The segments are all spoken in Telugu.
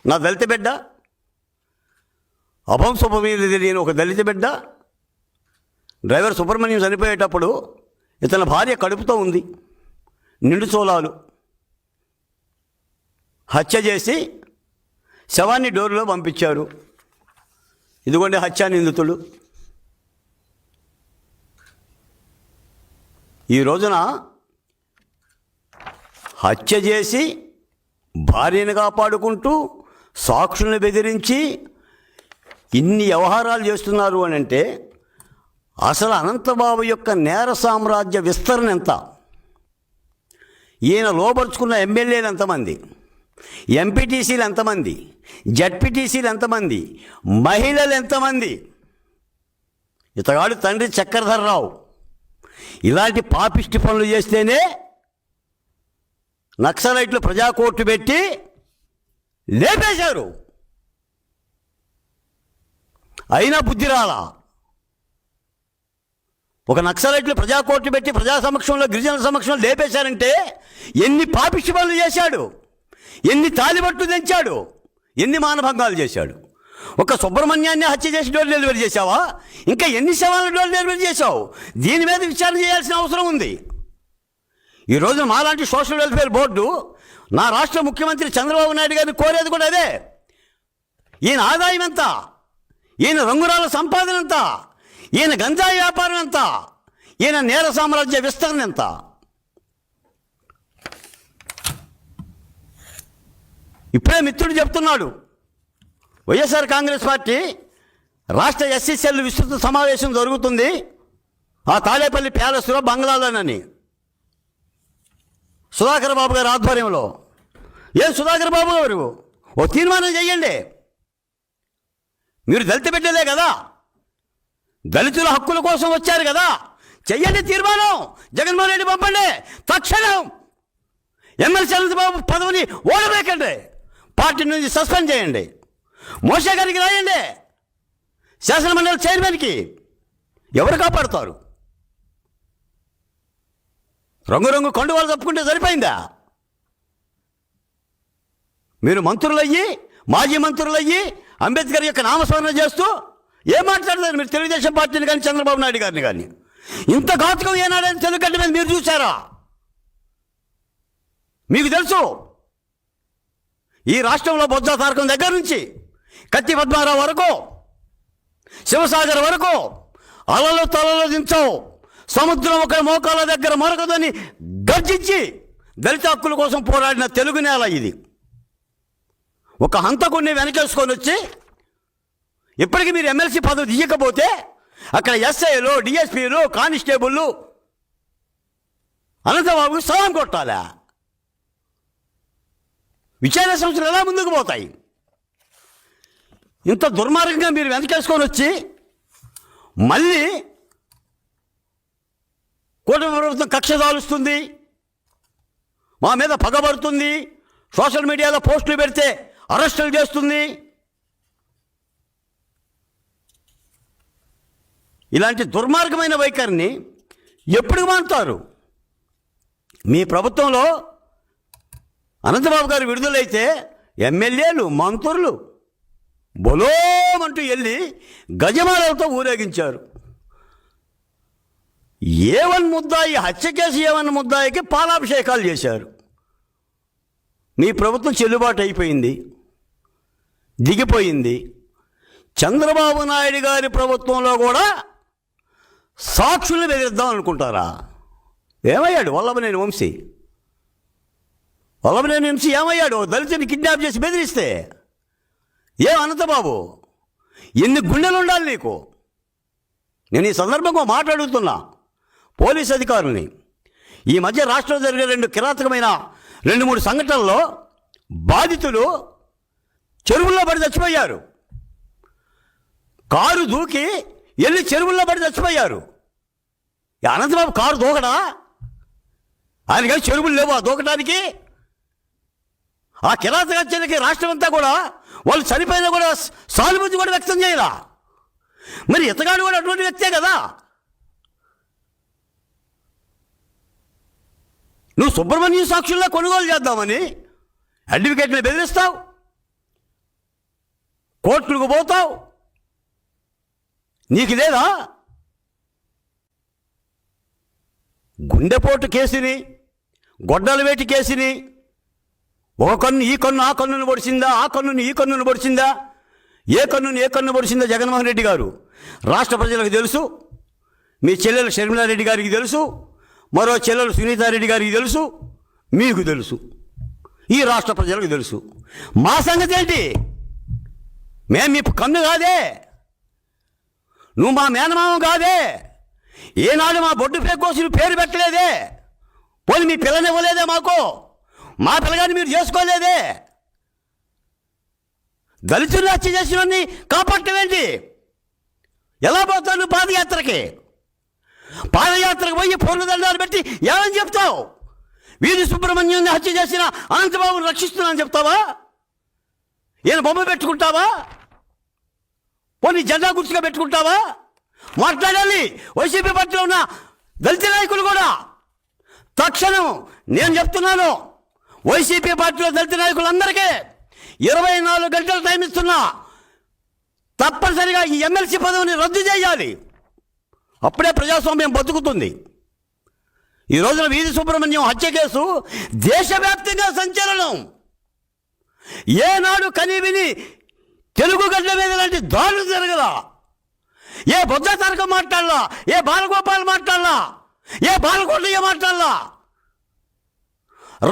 నా దళిత బిడ్డ, అభం శుభమీద తెలియని ఒక దళిత బిడ్డ డ్రైవర్ సుబ్రహ్మణ్యం చనిపోయేటప్పుడు ఇతని భార్య కడుపుతో ఉంది, నిండు చోళాలు, హత్య చేసి శవాన్ని డోరులో పంపించారు. ఇదిగోండి హత్యా నిందితుడు. ఈ రోజున హత్య చేసి భార్యను కాపాడుకుంటూ సాక్షుల్ని బెదిరించి ఇన్ని వ్యవహారాలు చేస్తున్నారు అని అంటే అసలు అనంతబాబు యొక్క నేర సామ్రాజ్య విస్తరణ ఎంత? ఈయన లోపరుచుకున్న ఎమ్మెల్యేలు ఎంతమంది, ఎంపీటీసీలు ఎంతమంది, జడ్పీటీసీలు ఎంతమంది, మహిళలు ఎంతమంది? ఇతగాడు తండ్రి చక్రధర్రావు ఇలాంటి పాపిష్టి పనులు చేస్తేనే నక్సలైట్లు ప్రజాకోర్టు పెట్టి లేపేశారు. అయినా బుద్ధి రాలా. ఒక నక్సలైట్లు ప్రజాకోర్టు పెట్టి ప్రజా సమక్షంలో, గిరిజనుల సమక్షంలో లేపేశారంటే ఎన్ని పాపిష్టి పనులు చేశాడు, ఎన్ని తాలిబట్టు తెంచాడు, ఎన్ని మానభంగాలు చేశాడు. ఒక సుబ్రహ్మణ్యాన్ని హత్య చేసి డోర్ డెలివరీ చేశావా? ఇంకా ఎన్ని శవాలను డోర్ డెలివరీ చేశావు? దీని మీద విచారణ చేయాల్సిన అవసరం ఉంది. ఈరోజు మాలాంటి సోషల్ వెల్ఫేర్ బోర్డు నా రాష్ట్ర ముఖ్యమంత్రి చంద్రబాబు నాయుడు గారిని కోరేది కూడా అదే. ఈయన ఆదాయం ఎంత, ఈయన రంగురాల సంపాదన ఎంత, ఈయన గంజాయి వ్యాపారం ఎంత, ఈయన నేర సామ్రాజ్య విస్తరణ ఎంత? ఇప్పుడే మిత్రుడు చెప్తున్నాడు, వైఎస్ఆర్ కాంగ్రెస్ పార్టీ రాష్ట్ర ఎస్సీ సెల్ విస్తృత సమావేశం జరుగుతుంది ఆ తాడేపల్లి ప్యాలెస్లో, బంగ్లాలోనని, సుధాకర్ బాబు గారి ఆధ్వర్యంలో. ఏ సుధాకర్ బాబు గారు, ఓ తీర్మానం చేయండి. మీరు దళిత బిడ్డలే కదా, దళితుల హక్కుల కోసం వచ్చారు కదా, చెయ్యండి తీర్మానం. జగన్మోహన్ రెడ్డి పంపండి తక్షణం. ఎమ్మెల్సీ అనంతబాబు పదవిని ఓడబేకండి, పార్టీ నుంచి సస్పెండ్ చేయండి. మోషే గారికి రాయండి, శాసనమండలి చైర్మన్కి. ఎవరు కాపాడుతారు? రంగురంగు కండువాలు తప్పుకుంటే సరిపోయిందా? మీరు మంత్రులయ్యి, మాజీ మంత్రులయ్యి అంబేద్కర్ యొక్క నామస్మరణ చేస్తూ ఏం మాట్లాడతారు మీరు? తెలుగుదేశం పార్టీని కానీ చంద్రబాబు నాయుడు గారిని కానీ. ఇంత ఘాతుకం ఏనాడని తెలుగుగడ్డ మీద మీరు చూసారా? మీకు తెలుసు, ఈ రాష్ట్రంలో బొజ్జా తారకం దగ్గర నుంచి కత్తి పద్మారావు వరకు, శివసాగర్ వరకు అలలు తలలో దించావు. సముద్రం ఒక మోకాల దగ్గర మరొకదని గర్జించి దళిత హక్కుల కోసం పోరాడిన తెలుగు నేల ఇది. ఒక హంతకుడిని వెనకేసుకొని వచ్చి ఇప్పటికీ మీరు ఎమ్మెల్సీ పదవి తీయకపోతే అక్కడ ఎస్ఐలు, డిఎస్పీలు, కానిస్టేబుళ్ళు అనంతబాబు సలాం కొట్టాలా? విచారణ సంస్థలు ఎలా ముందుకు పోతాయి? ఇంత దుర్మార్గంగా మీరు వెనకేసుకొని వచ్చి మళ్ళీ కూటమి ప్రభుత్వం కక్ష దాలుస్తుంది, మా మీద పగబడుతుంది, సోషల్ మీడియాలో పోస్టులు పెడితే అరెస్టులు చేస్తుంది. ఇలాంటి దుర్మార్గమైన వైఖరిని ఎప్పుడు మానుతారు? మీ ప్రభుత్వంలో అనంతబాబు గారు విడుదలైతే ఎమ్మెల్యేలు, మంత్రులు బొలోమంటూ వెళ్ళి గజమాలతో ఊరేగించారు. ఏవన్ ముద్దాయి, హత్య కేసు ఏవన్ ముద్దాయికి పాలాభిషేకాలు చేశారు. మీ ప్రభుత్వం చెల్లుబాటు అయిపోయింది, దిగిపోయింది. చంద్రబాబు నాయుడు గారి ప్రభుత్వంలో కూడా సాక్షుల్ని బెదిరిద్దాం అనుకుంటారా? ఏమయ్యాడు వల్లభనేని వంశీ? వల్లభనేని వంశీ ఏమయ్యాడు? దళితుని కిడ్నాప్ చేసి బెదిరిస్తే ఏం అనంతబాబు, ఎన్ని గుండెలు ఉండాలి నీకు? నేను ఈ సందర్భంగా మాట్లాడుతున్నా పోలీస్ అధికారుల్ని. ఈ మధ్య రాష్ట్రంలో జరిగిన రెండు కిరాతకమైన 2-3 సంఘటనల్లో బాధితులు చెరువుల్లో పడి చచ్చిపోయారు. కారు దూకి వెళ్ళి చెరువుల్లో పడి చచ్చిపోయారు. అనంతబాబు కారు దూకడా? ఆయనకి చెరువులు లేవా దూకడానికి? ఆ కిరాతకానికి రాష్ట్రం అంతా కూడా వాళ్ళు చనిపోయినా కూడా సానుభూతి కూడా వ్యక్తం చేయరా? మరి ఇతగాడు కూడా అటువంటి వ్యక్తే కదా. నువ్వు సుబ్రహ్మణ్యం సాక్షుల్లో కొనుగోలు చేద్దామని అడ్వకేట్ని బెదిరిస్తావు, కోర్టులకు పోతావు, నీకు లేదా? గుండెపోటు కేసుని, గొడ్డల వేటి కేసుని, ఒక కన్ను ఈ కన్ను ఆ కన్నును పొడిచిందా, ఆ కన్నును ఈ కన్నును పొడిచిందా, ఏ కన్ను పొడిచిందా జగన్మోహన్ రెడ్డి గారు రాష్ట్ర ప్రజలకు తెలుసు. మీ చెల్లెలు షర్మిలారెడ్డి గారికి తెలుసు, మరో చెల్లెలు సునీతారెడ్డి గారికి తెలుసు, మీకు తెలుసు, ఈ రాష్ట్ర ప్రజలకు తెలుసు. మా సంగతి ఏంటి? మేము మీ కన్ను కాదే, నువ్వు మా మేనమామ కాదే, ఏనాడు మా బొడ్డు పేకోసి పేరు పెట్టలేదే, పోనీ మీ పిల్లనివ్వలేదే మాకు, మా పిల్లగాని మీరు చేసుకోలేదే. దళితులు హత్య చేసినవన్నీ కాపాడటమేంటి? ఎలా పోతావు నువ్వు పాదయాత్రకి? పాదయాత్రకు పోయి పూర్ణదండాలు పెట్టి ఏమని చెప్తావు? వీధి సుబ్రహ్మణ్యాన్ని హత్య చేసిన అనంతబాబుని రక్షిస్తున్నానని చెప్తావా? ఈయన బొమ్మ పెట్టుకుంటావా? పోనీ జెండా గుర్తుగా పెట్టుకుంటావా? మాట్లాడాలి. వైసీపీ పార్టీలో ఉన్న దళిత నాయకులు కూడా తక్షణం నేను చెప్తున్నాను, వైసీపీ పార్టీలో దళిత నాయకులందరికీ 24 గంటలు టైం ఇస్తున్నా, తప్పనిసరిగా ఈ ఎమ్మెల్సీ పదవిని రద్దు చేయాలి. అప్పుడే ప్రజాస్వామ్యం బతుకుతుంది. ఈ రోజున వీధి సుబ్రహ్మణ్యం హత్య కేసు దేశవ్యాప్తంగా సంచలనం. ఏనాడు కనీవిని తెలుగు గడ్డ మీద లాంటి దాడులు జరగదా? ఏ బొద్ద తారక మాట్లాడలా, ఏ బాలగోపాల్ మాట్లాడలా, ఏ బాలకోటయ్య మాట్లాడలా.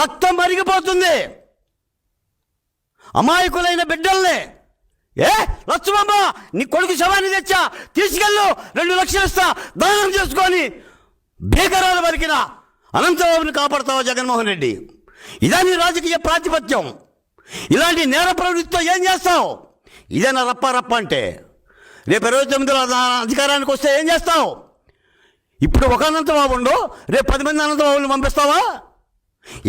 రక్తం మరిగిపోతుంది. అమాయకులైన బిడ్డల్ని లక్ష్మమ్మ నీ కొడుకు శవాన్ని తెచ్చా, తీసుకెళ్ళు, 2 లక్షలు ఇస్తా, దానం చేసుకొని భీకరాలు పలికిన అనంతబాబుని కాపాడుతావా జగన్మోహన్ రెడ్డి? ఇదా నీ రాజకీయ ప్రాతిపత్యం? ఇలాంటి నేర ప్రవృత్తితో ఏం చేస్తావు? ఇదేనా రప్ప అంటే? రేపు 29లో అధికారానికి వస్తే ఏం చేస్తావు? ఇప్పుడు ఒక అనంతబాబు ఉండు, రేపు 10 మంది అనంతబాబుని పంపిస్తావా?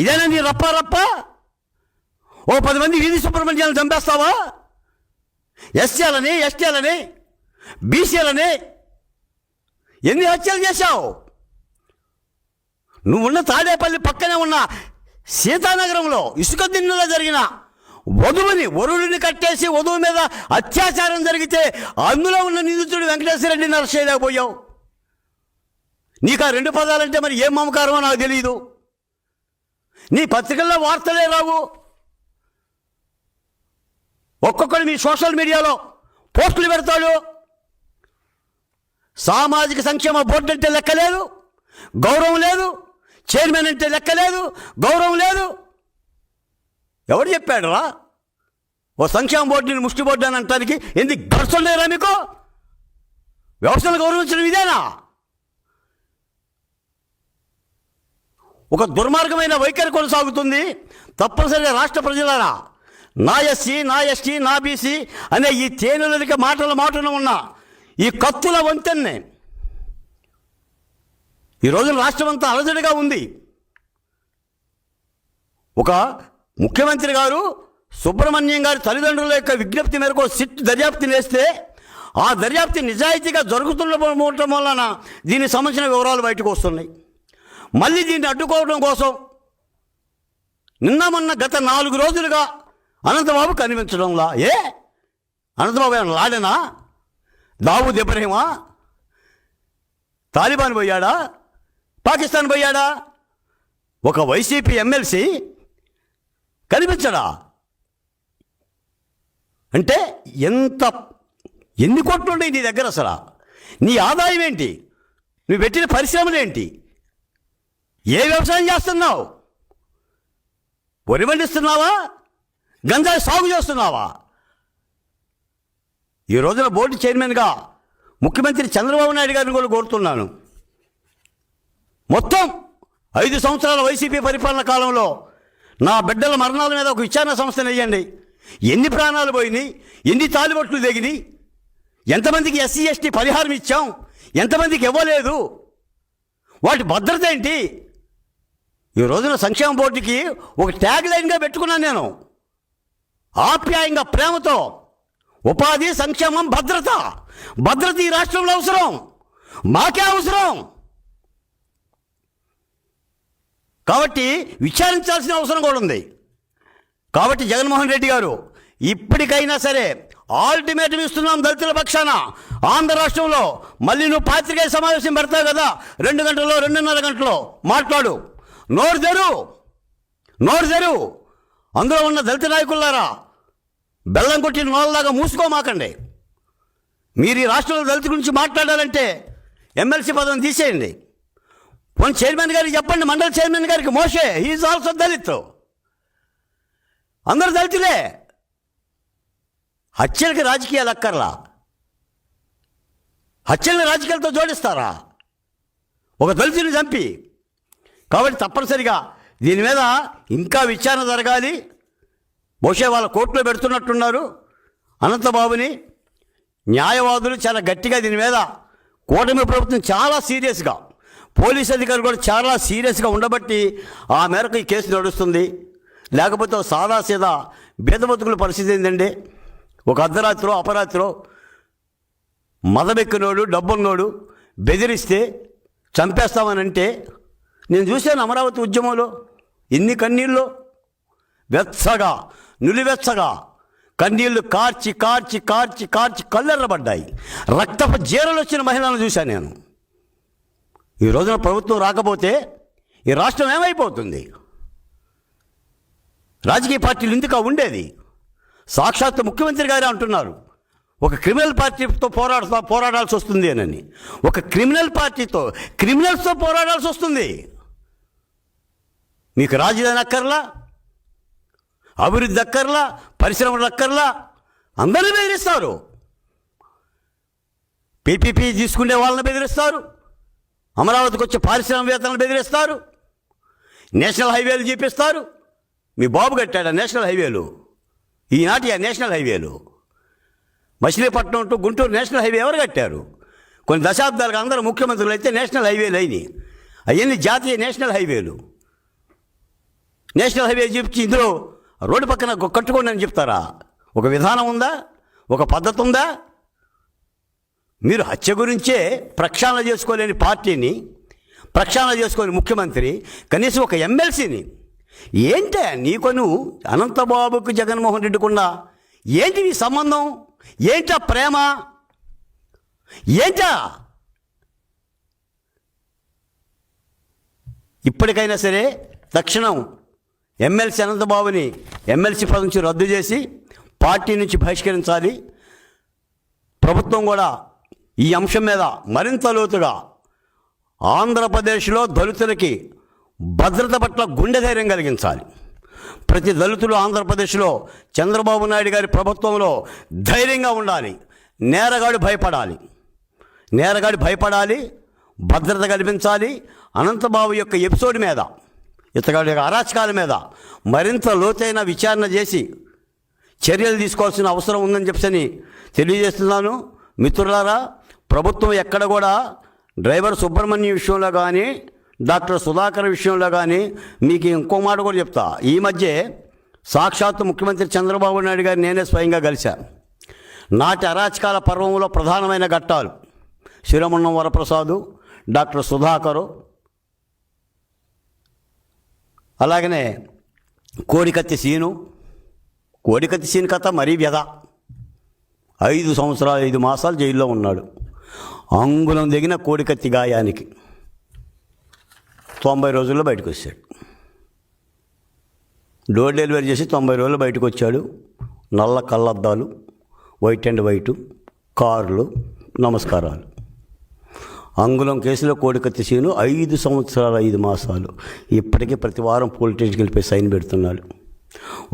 ఇదేనా నీ రప్ప? ఓ 10 మంది వీధి సుబ్రహ్మణ్యాలను చంపేస్తావా? ఎస్సీలని, ఎస్టీలని, బీసీలని ఎన్ని హత్యలు చేశావు? నువ్వున్న తాడేపల్లి పక్కనే ఉన్న సీతానగరంలో ఇసుక దిన్నెలో జరిగిన వరుడిని కట్టేసి వధువు మీద అత్యాచారం జరిగితే అందులో ఉన్న నిందితుడు వెంకటేశ్వరరెడ్డిని అరెస్ట్ చేయలేకపోయావు. నీకు ఆ 2 పదాలంటే మరి ఏం మమకారమో నాకు తెలియదు. నీ పత్రికల్లో వార్తలే రావు. ఒక్కొక్కరు మీ సోషల్ మీడియాలో పోస్టులు పెడతాడు. సామాజిక సంక్షేమ బోర్డు అంటే లెక్కలేదు, గౌరవం లేదు. చైర్మన్ అంటే లెక్కలేదు, గౌరవం లేదు. ఎవడు చెప్పాడు రా ఓ సంక్షేమ బోర్డుని ముష్టి బోర్డు అని అంటానికి? ఎందుకు గడుచులు లేరా మీకు? వ్యవస్థను గౌరవించడం ఇదేనా? ఒక దుర్మార్గమైన వైఖరి కొనసాగుతుంది. తప్పనిసరిగా రాష్ట్ర ప్రజలారా, నా ఎస్సీ, నా ఎస్టీ, నా బీసీ అనే ఈ తేనెలకి మాటన ఉన్న ఈ కత్తుల వంతెన్నే ఈ రోజున రాష్ట్రం అంతా అలజడిగా ఉంది. ఒక ముఖ్యమంత్రి గారు సుబ్రహ్మణ్యం గారి తల్లిదండ్రుల యొక్క విజ్ఞప్తి మేరకు సిట్ దర్యాప్తు వేస్తే ఆ దర్యాప్తు నిజాయితీగా జరుగుతుండటం వలన దీనికి సంబంధించిన వివరాలు బయటకు వస్తున్నాయి. మళ్ళీ దీన్ని అడ్డుకోవడం కోసం మొన్న గత 4 రోజులుగా అనంతబాబు కనిపించడంలా. అనంతబాబు ఏమన్నా లాడేనా? దావూద్ ఇబ్రహీమా? తాలిబాన్ పోయాడా? పాకిస్తాన్ పోయాడా? ఒక వైసీపీ ఎమ్మెల్సీ కనిపించడా? అంటే ఎన్ని కోట్లు ఉన్నాయి నీ దగ్గర? అసలు నీ ఆదాయం ఏంటి? నువ్వు పెట్టిన పరిశ్రమలు ఏంటి? ఏ వ్యవసాయం చేస్తున్నావు? వరి పండిస్తున్నావా? గంజాయి సాగు చేస్తున్నావా? ఈ రోజున బోర్డు చైర్మన్గా ముఖ్యమంత్రి చంద్రబాబు నాయుడు గారిని కూడా కోరుతున్నాను. మొత్తం 5 సంవత్సరాల వైసీపీ పరిపాలన కాలంలో నా బిడ్డల మరణాల మీద ఒక విచారణ సంస్థను వేయండి. ఎన్ని ప్రాణాలు పోయినాయి? ఎన్ని తాలిబొట్లు దిగినాయి? ఎంతమందికి ఎస్సీ ఎస్టీ పరిహారం ఇచ్చాం? ఎంతమందికి ఇవ్వలేదు? వాటి భద్రత ఏంటి? ఈ రోజున సంక్షేమ బోర్డుకి ఒక ట్యాగ్ లైన్గా పెట్టుకున్నాను నేను, ఆప్యాయంగా ప్రేమతో. ఉపాధి, సంక్షేమం, భద్రత. భద్రత ఈ రాష్ట్రంలో అవసరం, మాకే అవసరం. కాబట్టి విచారించాల్సిన అవసరం కూడా ఉంది. కాబట్టి జగన్మోహన్ రెడ్డి గారు ఇప్పటికైనా సరే ఆల్టిమేటం ఇస్తున్నాం దళితుల పక్షాన. ఆంధ్ర రాష్ట్రంలో మళ్ళీ నువ్వు పాత్రికేయ సమావేశం పెడతావు కదా, 2 గంటల్లో 2.5 గంటలో మాట్లాడు. నోరు తెరు. అందులో ఉన్న దళిత నాయకులారా, బెల్లం కొట్టిన నోళ్ళలాగా మూసుకోమాకండి. మీరు ఈ రాష్ట్రంలో దళిత గురించి మాట్లాడాలంటే ఎమ్మెల్సీ పదవిని తీసేయండి. పోనీ చైర్మన్ గారికి చెప్పండి, మండల చైర్మన్ గారికి, మోషే హీఈస్ ఆల్సో దళిత్. అందరు దళితులే. హత్యలకి రాజకీయాలు అక్కర్లా. హత్యల్ని రాజకీయాలతో జోడిస్తారా ఒక దళితుని చంపి? కాబట్టి తప్పనిసరిగా దీని మీద ఇంకా విచారణ జరగాలి. బహుశా వాళ్ళ కోర్టులో పెడుతున్నట్టున్నారు అనంతబాబుని. న్యాయవాదులు చాలా గట్టిగా దీని మీద, కూటమి ప్రభుత్వం చాలా సీరియస్గా, పోలీస్ అధికారులు కూడా చాలా సీరియస్గా ఉండబట్టి ఆ మేరకు ఈ కేసు నడుస్తుంది. లేకపోతే సాదాసీదా బీద బతుకుల పరిస్థితి ఏంటండి? ఒక అర్ధరాత్రో అపరాత్రో మదమెక్కినోడు డబ్బున్నోడు బెదిరిస్తే చంపేస్తామనంటే, నేను చూశాను అమరావతి ఉద్యమంలో ఎన్ని కన్నీళ్ళు, వెచ్చగా నులివెచ్చగా కన్నీళ్లు కార్చి కార్చి కార్చి కార్చి కళ్ళెర్రబడ్డాయి. రక్తపు జీరలు వచ్చిన మహిళలను చూశాను నేను. ఈ రోజున ప్రభుత్వం రాకపోతే ఈ రాష్ట్రం ఏమైపోతుంది? రాజకీయ పార్టీలు ఎందుకు ఉండేది? సాక్షాత్తు ముఖ్యమంత్రి గారే అంటున్నారు, ఒక క్రిమినల్ పార్టీతో పోరాడాల్సి వస్తుంది అని. ఒక క్రిమినల్ పార్టీతో, క్రిమినల్స్తో పోరాడాల్సి వస్తుంది. మీకు రాజధాని అక్కర్లా, అభివృద్ధి అక్కర్లా, పరిశ్రమలు అక్కర్లా, అందరినీ బెదిరిస్తారు. పీపీపీ తీసుకునే వాళ్ళని బెదిరిస్తారు, అమరావతికి వచ్చే పారిశ్రామికవేత్తలను బెదిరిస్తారు, నేషనల్ హైవేలు చూపిస్తారు. మీ బాబు కట్టాడు నేషనల్ హైవేలు, ఈనాటి ఆ నేషనల్ హైవేలు. Machilipatnam to Guntur national highway ఎవరు కట్టారు? కొన్ని దశాబ్దాలుగా అందరూ ముఖ్యమంత్రులు అయితే నేషనల్ హైవేలు అయినాయి. అవన్నీ జాతీయ నేషనల్ హైవేలు. నేషనల్ హైవే చూపించి ఇందులో రోడ్డు పక్కన కట్టుకోండి అని చెప్తారా? ఒక విధానం ఉందా? ఒక పద్ధతి ఉందా? మీరు హత్య గురించే ప్రక్షాళన చేసుకోలేని పార్టీని, ప్రక్షాళన చేసుకోని ముఖ్యమంత్రి, కనీసం ఒక ఎమ్మెల్సీని, ఏంటే నీకొను అనంతబాబుకు జగన్మోహన్ రెడ్డికున్నా ఏంటి నీ సంబంధం? ఏంటా ప్రేమ? ఏంటా? ఇప్పటికైనా సరే తక్షణం ఎమ్మెల్సీ అనంతబాబుని ఎమ్మెల్సీ పదవి నుంచి రద్దు చేసి పార్టీ నుంచి బహిష్కరించాలి. ప్రభుత్వం కూడా ఈ అంశం మీద మరింత లోతుగా ఆంధ్రప్రదేశ్లో దళితులకి భద్రత పట్ల గుండె ధైర్యం కలిగించాలి. ప్రతి దళితులు ఆంధ్రప్రదేశ్లో చంద్రబాబు నాయుడు గారి ప్రభుత్వంలో ధైర్యంగా ఉండాలి. నేరగాడు భయపడాలి, భద్రత కల్పించాలి. అనంతబాబు యొక్క ఎపిసోడ్ మీద, ఇతగాడి యొక్క అరాచకాల మీద మరింత లోతైన విచారణ చేసి చర్యలు తీసుకోవాల్సిన అవసరం ఉందని చెప్పని తెలియజేస్తున్నాను. మిత్రులారా, ప్రభుత్వం ఎక్కడ కూడా డ్రైవర్ సుబ్రహ్మణ్యం విషయంలో కానీ, డాక్టర్ సుధాకర్ విషయంలో కానీ, మీకు ఇంకో మాట కూడా చెప్తా. ఈ మధ్య సాక్షాత్తు ముఖ్యమంత్రి చంద్రబాబు నాయుడు గారు నేనే స్వయంగా కలిశాను. నాటి అరాచకాల పర్వంలో ప్రధానమైన ఘట్టాలు శ్రీరమణం వరప్రసాదు, డాక్టర్ సుధాకరు, అలాగనే కోడికత్తి సీను కథ మరీ వ్యధ. 5 సంవత్సరాలు 5 మాసాలు జైల్లో ఉన్నాడు. అంగుళం దిగిన కోడికత్తి గాయానికి 90 రోజుల్లో బయటకు వచ్చాడు. డోర్ డెలివరీ చేసి 90 రోజుల్లో బయటకు వచ్చాడు. నల్ల కళ్ళద్దాలు, వైట్ అండ్ వైటు, కార్లు, నమస్కారాలు. అంగుళం కేసులో కోడికత్తి సీను 5 సంవత్సరాలు 5 మాసాలు. ఇప్పటికీ ప్రతి వారం పోలీస్ స్టేషన్కి వెళ్ళిపోయి సైన్ పెడుతున్నాడు.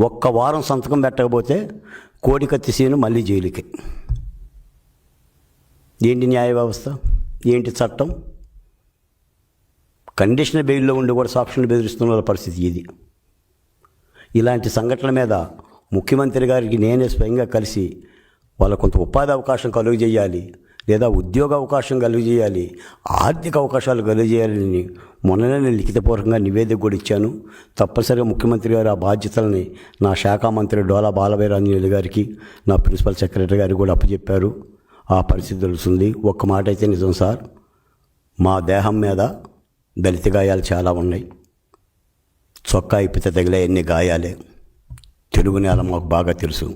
ఒక్క వారం సంతకం పెట్టకపోతే కోడికత్తి సీను మళ్ళీ జైలుకి. ఏంటి న్యాయ వ్యవస్థ? ఏంటి చట్టం? కండిషనల్ బెయిల్లో ఉండి కూడా సాక్షులను బెదిరిస్తున్న పరిస్థితి ఇది. ఇలాంటి సంఘటనల మీద ముఖ్యమంత్రి గారికి నేనే స్వయంగా కలిసి వాళ్ళకు కొంత ఉపాధి అవకాశం కలుగజేయాలి, లేదా ఉద్యోగ అవకాశం కలుగజేయాలి, ఆర్థిక అవకాశాలు కలుగజేయాలని మొన్ననే నేను లిఖితపూర్వకంగా నివేదిక కూడా ఇచ్చాను. తప్పనిసరిగా ముఖ్యమంత్రి గారు ఆ బాధ్యతల్ని నా శాఖ మంత్రి డోలా బాలవీరాంజనేయులు గారికి, నా ప్రిన్సిపల్ సెక్రటరీ గారికి కూడా అప్పచెప్పారు. ఆ పరిస్థితి తెలుస్తుంది. ఒక్క మాట అయితే నిజం సార్, మా దేహం మీద దళిత గాయాలు చాలా ఉన్నాయి. చొక్కా ఇప్పితే తగిలే ఎన్ని గాయాలే. తెలుగు నేల మాకు బాగా తెలుసు.